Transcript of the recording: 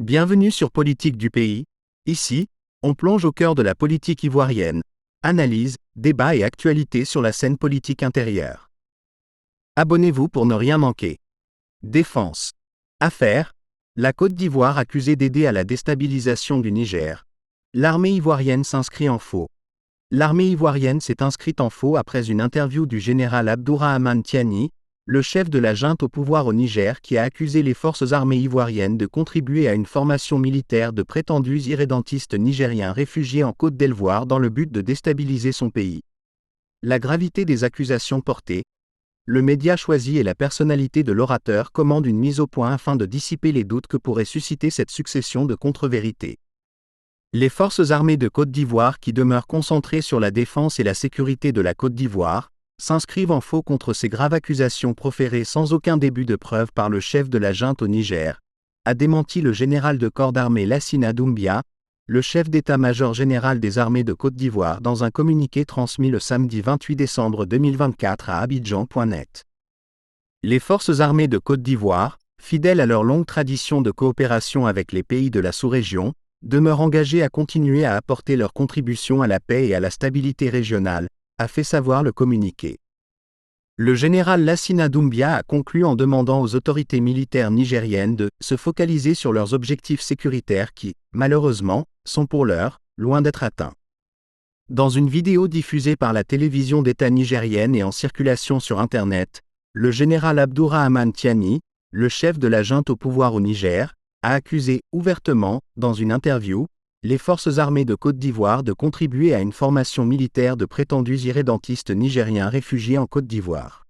Bienvenue sur Politique du pays. Ici, on plonge au cœur de la politique ivoirienne. Analyse, débat et actualité sur la scène politique intérieure. Abonnez-vous pour ne rien manquer. Défense. Affaire. La Côte d'Ivoire accusée d'aider à la déstabilisation du Niger. L'armée ivoirienne s'inscrit en faux. L'armée ivoirienne s'est inscrite en faux après une interview du général Abdourahmane Tiani, le chef de la junte au pouvoir au Niger, qui a accusé les forces armées ivoiriennes de contribuer à une formation militaire de prétendus irrédentistes nigériens réfugiés en Côte d'Ivoire dans le but de déstabiliser son pays. La gravité des accusations portées. Le média choisi et la personnalité de l'orateur commandent une mise au point afin de dissiper les doutes que pourrait susciter cette succession de contre-vérités. Les forces armées de Côte d'Ivoire, qui demeurent concentrées sur la défense et la sécurité de la Côte d'Ivoire, s'inscrivent en faux contre ces graves accusations proférées sans aucun début de preuve par le chef de la junte au Niger, a démenti le général de corps d'armée Lassina Doumbia, le chef d'état-major général des armées de Côte d'Ivoire, dans un communiqué transmis le samedi 28 décembre 2024 à Abidjan.net. Les forces armées de Côte d'Ivoire, fidèles à leur longue tradition de coopération avec les pays de la sous-région, demeurent engagées à continuer à apporter leur contribution à la paix et à la stabilité régionale, a fait savoir le communiqué. Le général Lassina Doumbia a conclu en demandant aux autorités militaires nigériennes de se focaliser sur leurs objectifs sécuritaires qui, malheureusement, sont pour l'heure, loin d'être atteints. Dans une vidéo diffusée par la télévision d'État nigérienne et en circulation sur Internet, le général Abdourahmane Tiani, le chef de la junte au pouvoir au Niger, a accusé ouvertement, dans une interview, les forces armées de Côte d'Ivoire de contribuer à une formation militaire de prétendus irrédentistes nigériens réfugiés en Côte d'Ivoire.